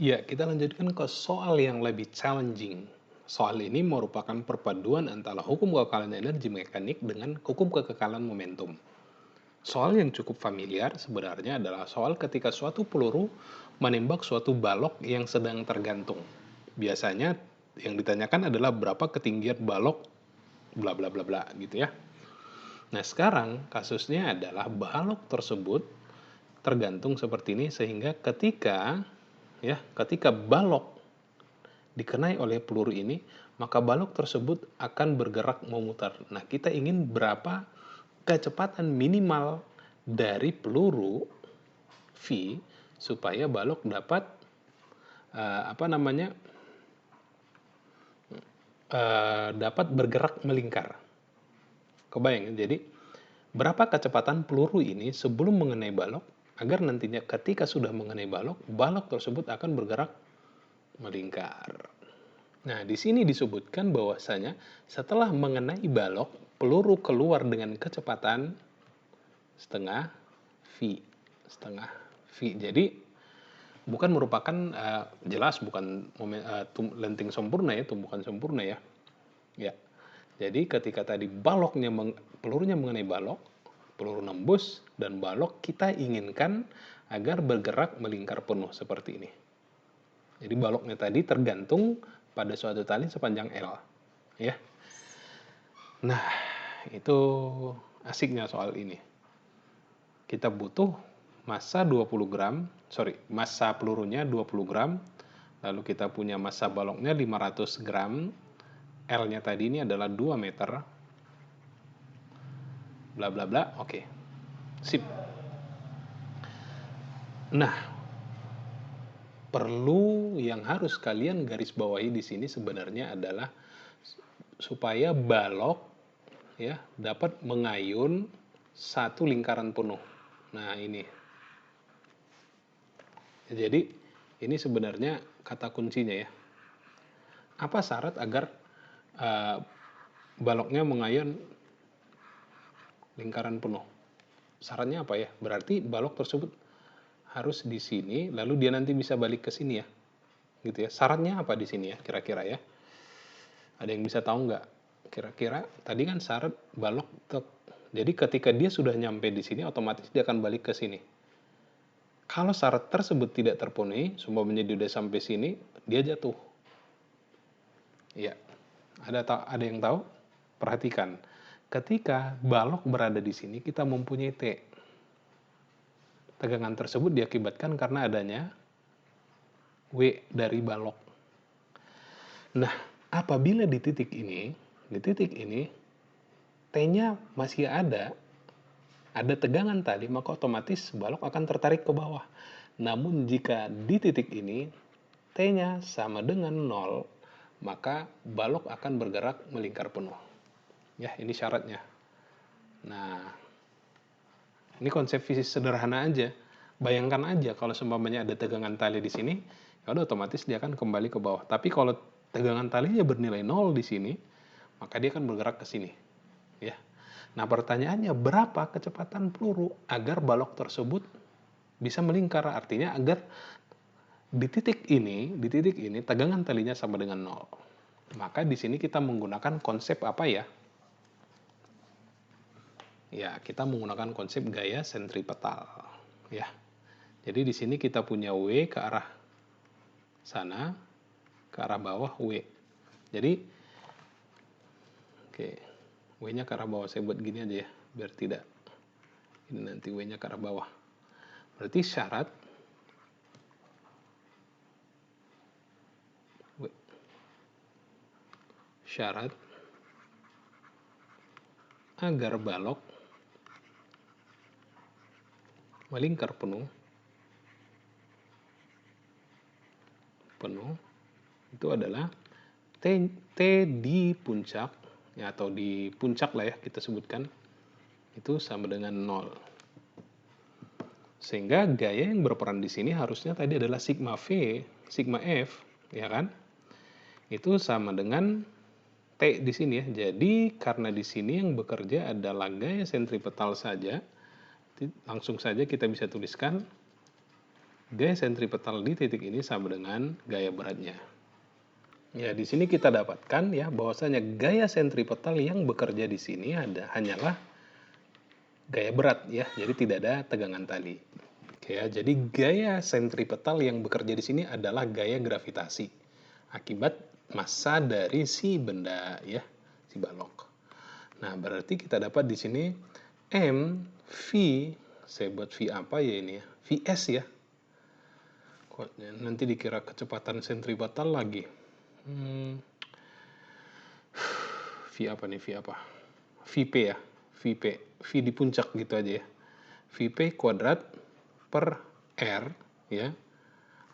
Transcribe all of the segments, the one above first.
Ya, kita lanjutkan ke soal yang lebih challenging. Soal ini merupakan perpaduan antara hukum kekekalan energi mekanik dengan hukum kekekalan momentum. Soal yang cukup familiar sebenarnya adalah soal ketika suatu peluru menembak suatu balok yang sedang tergantung. Biasanya yang ditanyakan adalah berapa ketinggian balok bla bla bla bla gitu ya. Nah, sekarang kasusnya adalah balok tersebut tergantung seperti ini sehingga ketika balok dikenai oleh peluru ini, maka balok tersebut akan bergerak memutar. Nah, kita ingin berapa kecepatan minimal dari peluru V supaya balok dapat dapat bergerak melingkar. Kebayang? Jadi berapa kecepatan peluru ini sebelum mengenai balok agar nantinya ketika sudah mengenai balok, balok tersebut akan bergerak melingkar. Nah, di sini disebutkan bahwasanya setelah mengenai balok, peluru keluar dengan kecepatan setengah V, setengah V. Jadi bukan merupakan jelas bukan lenting sempurna ya, tumbukan sempurna ya. Ya. Jadi ketika tadi pelurunya mengenai balok, peluru nembus dan balok kita inginkan agar bergerak melingkar penuh seperti ini. Jadi baloknya tadi tergantung pada suatu tali sepanjang L, ya. Nah, itu asiknya soal ini. Kita butuh massa pelurunya 20 gram, lalu kita punya massa baloknya 500 gram, L-nya tadi ini adalah 2 meter, bla bla bla, oke. Sip. Nah, perlu yang harus kalian garis bawahi di sini sebenarnya adalah supaya balok ya dapat mengayun satu lingkaran penuh. Nah, ini. Jadi, ini sebenarnya kata kuncinya ya. Apa syarat agar uh, baloknya mengayun lingkaran penuh? Syaratnya apa ya? Berarti balok tersebut harus di sini, lalu dia nanti bisa balik ke sini ya. Gitu ya. Syaratnya apa di sini ya kira-kira ya? Ada yang bisa tahu nggak? Kira-kira tadi kan syarat balok jadi ketika dia sudah nyampe di sini otomatis dia akan balik ke sini. Kalau syarat tersebut tidak terpenuhi, umpamanya dia udah sampai sini, dia jatuh. Ya. Ada yang tahu? Perhatikan. Ketika balok berada di sini, kita mempunyai T. Tegangan tersebut diakibatkan karena adanya W dari balok. Nah, apabila di titik ini T-nya masih ada tegangan tali, maka otomatis balok akan tertarik ke bawah. Namun jika di titik ini T-nya sama dengan 0, maka balok akan bergerak melingkar penuh. Ya, ini syaratnya. Nah, ini konsep fisik sederhana aja. Bayangkan aja kalau seumpamanya ada tegangan tali di sini, ya udah otomatis dia akan kembali ke bawah. Tapi kalau tegangan talinya bernilai 0 di sini, maka dia akan bergerak ke sini. Ya. Nah, pertanyaannya berapa kecepatan peluru agar balok tersebut bisa melingkar? Artinya agar di titik ini tegangan talinya sama dengan 0. Maka di sini kita menggunakan konsep apa ya? Ya, kita menggunakan konsep gaya sentripetal. Ya. Jadi di sini kita punya W ke arah sana, ke arah bawah W. Jadi, oke, W-nya ke arah bawah. Saya buat gini aja ya, biar tidak. Ini nanti W-nya ke arah bawah. Berarti syarat agar balok melingkar penuh itu adalah T di puncak ya, atau di puncak lah ya kita sebutkan, itu sama dengan 0. Sehingga gaya yang berperan di sini harusnya tadi adalah sigma V, sigma F, ya kan? Itu sama dengan T di sini ya. Jadi karena di sini yang bekerja adalah gaya sentripetal saja, langsung saja kita bisa tuliskan Gaya sentripetal di titik ini sama dengan gaya beratnya. Ya, di sini kita dapatkan ya bahwasanya gaya sentripetal yang bekerja di sini hanyalah gaya berat ya, jadi tidak ada tegangan tali. Oke ya, jadi gaya sentripetal yang bekerja di sini adalah gaya gravitasi akibat massa dari si benda ya, si balok. Nah, berarti kita dapat di sini M V, saya buat V apa ya ini ya? Vs ya. Nanti dikira kecepatan sentripetal lagi. V apa nih? V apa? Vp ya. Vp. V di puncak gitu aja ya. Vp kuadrat per R ya.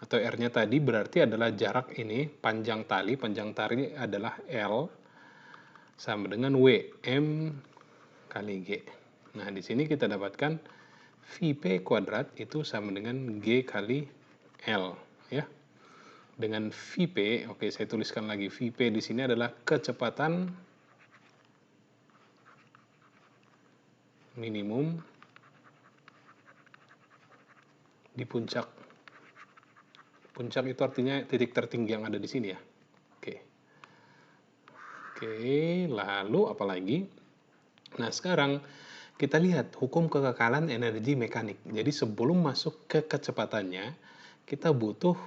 Atau R-nya tadi berarti adalah jarak ini, panjang tali adalah L sama dengan W, M kali G. Nah, di sini kita dapatkan Vp kuadrat itu sama dengan G kali L ya. Dengan Vp, oke saya tuliskan lagi, Vp di sini adalah kecepatan minimum di puncak. Puncak itu artinya titik tertinggi yang ada di sini ya. Oke. Oke, lalu apa lagi? Nah, sekarang kita lihat hukum kekekalan energi mekanik. Jadi sebelum masuk ke kecepatannya, kita butuh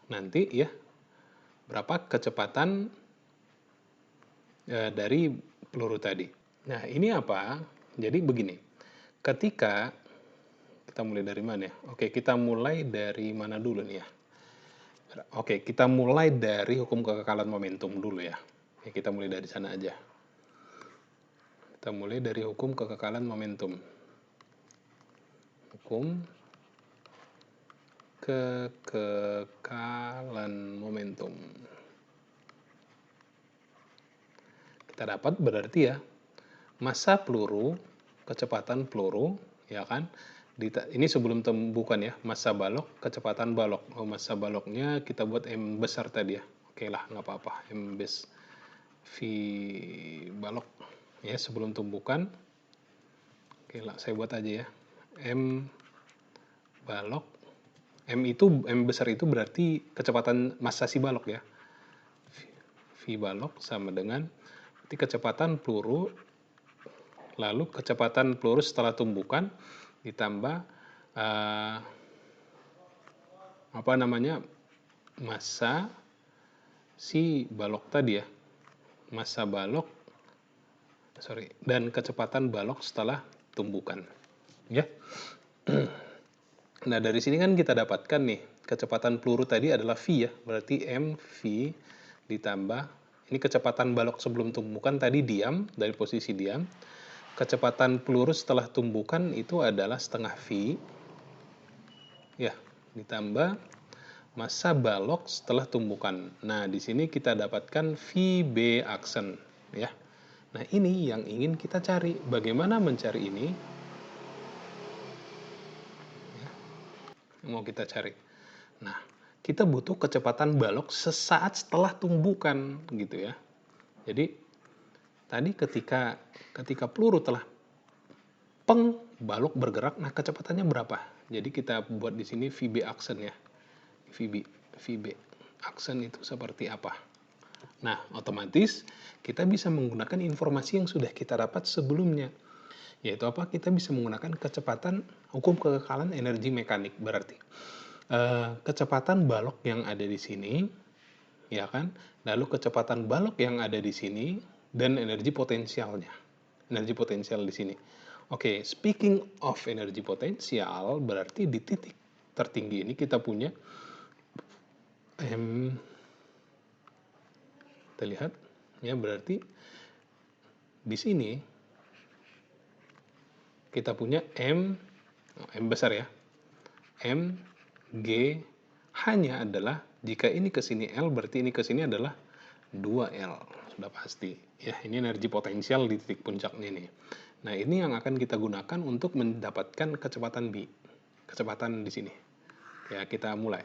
nanti ya berapa kecepatan dari peluru tadi. Nah, ini apa? Jadi begini. Ketika kita mulai dari mana ya? Oke, kita mulai dari mana dulu nih ya? Oke, kita mulai dari hukum kekekalan momentum dulu ya. Ya, kita mulai dari sana aja. Kita mulai dari hukum kekekalan momentum. Hukum kekekalan momentum. Kita dapat berarti ya, massa peluru, kecepatan peluru, ya kan? Ini sebelum tembukan ya, massa balok, kecepatan balok. Oh, massa baloknya kita buat M besar tadi ya. Oke lah, nggak apa-apa. M bes V balok ya sebelum tumbukan. Oke lah, saya buat aja ya. M balok. M besar itu berarti kecepatan massa si balok ya. V balok sama dengan berarti kecepatan peluru, lalu kecepatan peluru setelah tumbukan ditambah massa si balok tadi ya, massa balok dan kecepatan balok setelah tumbukan ya. Nah, dari sini kan kita dapatkan nih kecepatan peluru tadi adalah V ya, berarti mv ditambah ini kecepatan balok sebelum tumbukan tadi diam, dari posisi diam. Kecepatan peluru setelah tumbukan itu adalah setengah V ya, ditambah massa balok setelah tumbukan. Nah, di sini kita dapatkan Vb aksen ya. Nah, ini yang ingin kita cari. Bagaimana mencari ini? Ya, mau kita cari. Nah, kita butuh kecepatan balok sesaat setelah tumbukan gitu ya. Jadi tadi ketika peluru telah balok bergerak, nah kecepatannya berapa? Jadi kita buat di sini Vb aksen ya. Vb aksen itu seperti apa? Nah, otomatis kita bisa menggunakan informasi yang sudah kita dapat sebelumnya. Yaitu apa? Kita bisa menggunakan kecepatan hukum kekekalan energi mekanik. Berarti kecepatan balok yang ada di sini, ya kan? Lalu kecepatan balok yang ada di sini dan energi potensialnya. Energi potensial di sini. Oke, speaking of energi potensial, berarti di titik tertinggi ini kita punya kita lihat ya, berarti di sini kita punya M besar ya. M G hanya adalah jika ini ke sini L, berarti ini ke sini adalah 2L. Sudah pasti. Ya, ini energi potensial di titik puncaknya nih. Nah, ini yang akan kita gunakan untuk mendapatkan kecepatan B. Kecepatan di sini. Ya, kita mulai.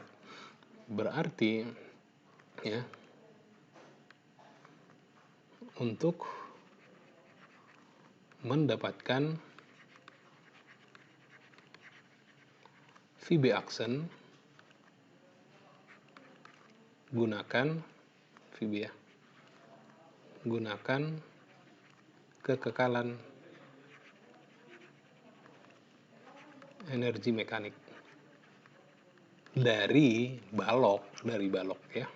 Berarti ya, untuk mendapatkan Vb aksen gunakan VB ya. Gunakan kekekalan energi mekanik dari balok ya.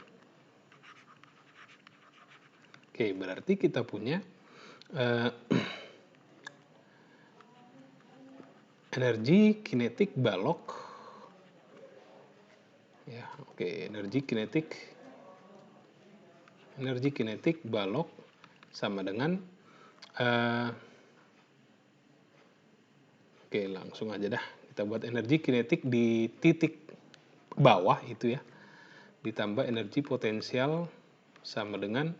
Oke, berarti kita punya energi kinetik balok ya. Oke, energi kinetik balok sama dengan oke, langsung aja dah kita buat energi kinetik di titik bawah itu ya, ditambah energi potensial sama dengan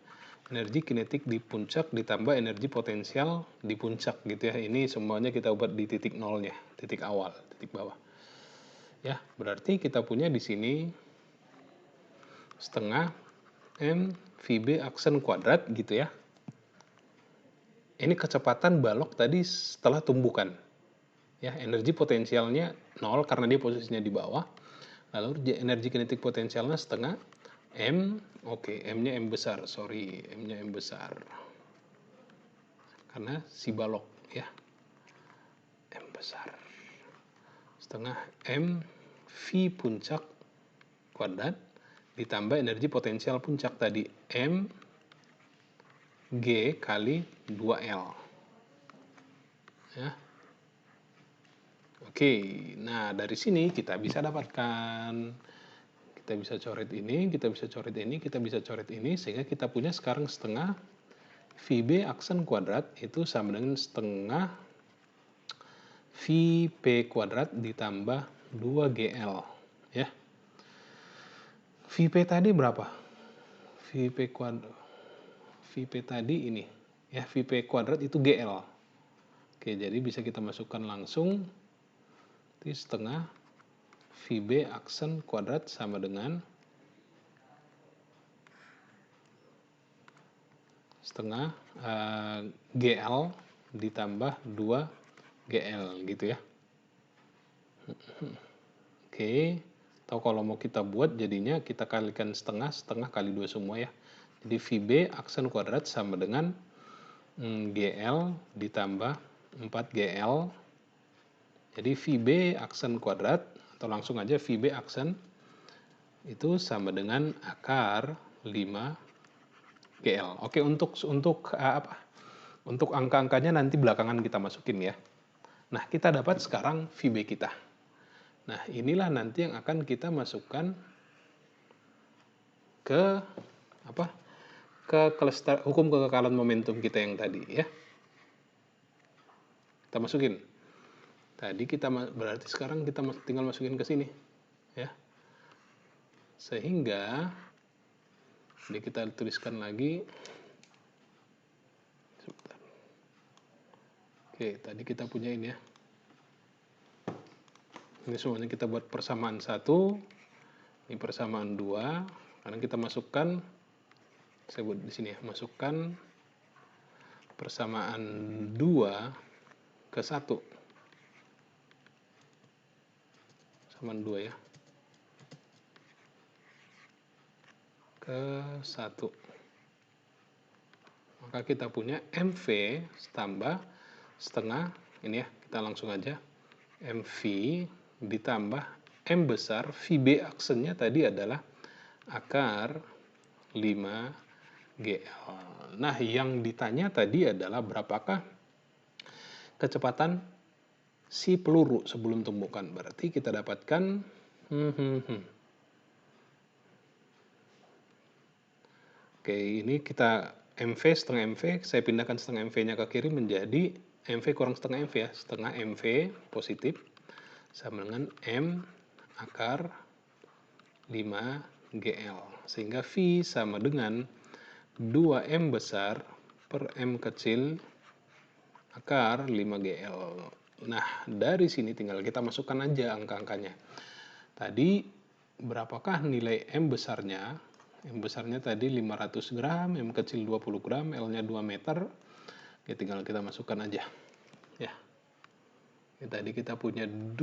energi kinetik di puncak ditambah energi potensial di puncak gitu ya. Ini semuanya kita buat di titik nolnya, titik awal, titik bawah. Ya, berarti kita punya di sini setengah M VB aksen kuadrat gitu ya. Ini kecepatan balok tadi setelah tumbukan. Ya, energi potensialnya 0 karena dia posisinya di bawah. Lalu energi kinetik potensialnya setengah M, oke, M-nya M besar, M-nya M besar. Karena si balok ya, M besar. Setengah M V puncak kuadrat ditambah energi potensial puncak tadi M G kali 2L. Ya. Oke, nah dari sini kita bisa dapatkan, kita bisa coret ini, kita bisa coret ini, kita bisa coret ini, sehingga kita punya sekarang setengah VB aksen kuadrat itu sama dengan setengah VP kuadrat ditambah 2GL ya. VP tadi berapa? VP kuadrat. VP tadi ini ya, VP kuadrat itu GL. Oke, jadi bisa kita masukkan langsung di setengah VB aksen kuadrat sama dengan setengah GL ditambah 2GL gitu ya. Oke, atau kalau mau kita buat jadinya kita kalikan setengah kali 2 semua ya. Jadi VB aksen kuadrat sama dengan GL ditambah 4GL. Jadi VB aksen kuadrat, atau langsung aja VB aksen itu sama dengan akar 5GL. Oke, untuk angka-angkanya nanti belakangan kita masukin ya. Nah, kita dapat sekarang VB kita. Nah, inilah nanti yang akan kita masukkan ke hukum kekekalan momentum kita yang tadi ya. Kita masukin. Tadi kita berarti sekarang kita tinggal masukin ke sini ya. Sehingga ini kita tuliskan lagi. Sebentar. Oke, tadi kita punya ini ya. Ini semuanya kita buat persamaan 1, ini persamaan 2, karena kita masukkan, saya buat di sini ya, masukkan persamaan 2 ke 1. Persamaan 2 ya. Ke 1. Maka kita punya MV tambah setengah, ini ya, kita langsung aja, MV ditambah M besar, VB aksennya tadi adalah akar 5GL. Nah, yang ditanya tadi adalah berapakah kecepatan si peluru sebelum tumbukan. Berarti kita dapatkan Oke, ini kita MV setengah MV, saya pindahkan setengah MV-nya ke kiri menjadi MV kurang setengah MV ya, setengah MV positif sama dengan M akar 5GL. Sehingga V sama dengan 2M besar per M kecil akar 5GL. Nah, dari sini tinggal kita masukkan aja angka-angkanya. Tadi berapakah nilai M besarnya? M besarnya tadi 500 gram, M kecil 20 gram, L-nya 2 meter. Ya, tinggal kita masukkan aja. Ya. Tadi kita punya 2,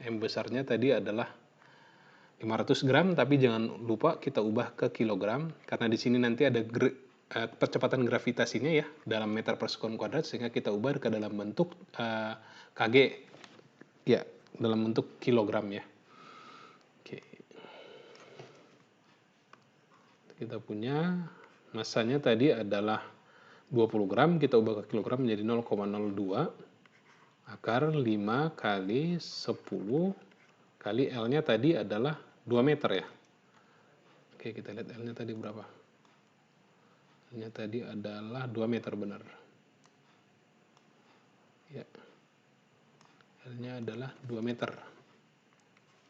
M besarnya tadi adalah 500 gram, tapi jangan lupa kita ubah ke kilogram, karena di sini nanti ada percepatan gravitasinya ya, dalam meter per sekon kuadrat, sehingga kita ubah ke dalam bentuk kg, ya, dalam bentuk kilogram ya. Oke. Kita punya masanya tadi adalah 20 gram, kita ubah ke kilogram menjadi 0,02 akar 5 kali 10 kali L-nya tadi adalah 2 meter ya. Oke, kita lihat L-nya tadi berapa. L-nya tadi adalah 2 meter benar. Ya. L-nya adalah 2 meter.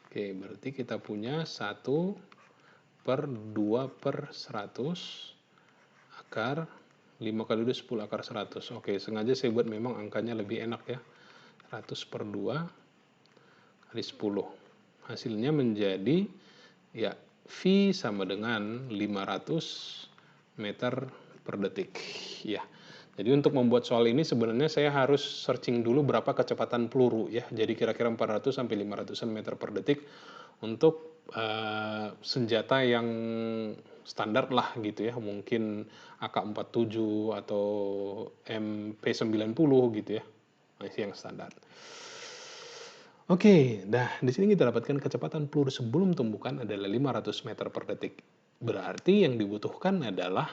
Oke, berarti kita punya 1/2/100 akar 5 kali 2 10 akar 100. Oke, sengaja saya buat memang angkanya lebih enak ya. 100/2 kali 10. Hasilnya menjadi ya V sama dengan 500 meter per detik. Ya. Jadi untuk membuat soal ini sebenarnya saya harus searching dulu berapa kecepatan peluru ya. Jadi kira-kira 400 sampai 500 meter per detik untuk senjata yang standar lah gitu ya, mungkin AK-47 atau MP90 gitu ya, masih yang standar. Oke, nah di sini kita dapatkan kecepatan peluru sebelum tumbukan adalah 500 meter per detik. Berarti yang dibutuhkan adalah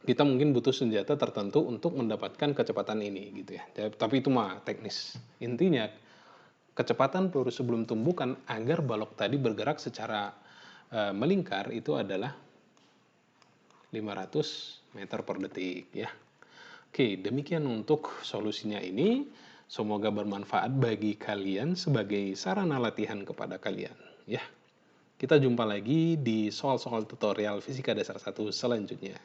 kita mungkin butuh senjata tertentu untuk mendapatkan kecepatan ini gitu ya. Tapi itu mah teknis. Intinya kecepatan peluru sebelum tumbukan agar balok tadi bergerak secara melingkar itu adalah 500 meter per detik ya. Oke, demikian untuk solusinya ini. Semoga bermanfaat bagi kalian sebagai sarana latihan kepada kalian ya. Kita jumpa lagi di soal-soal tutorial Fisika Dasar 1 selanjutnya.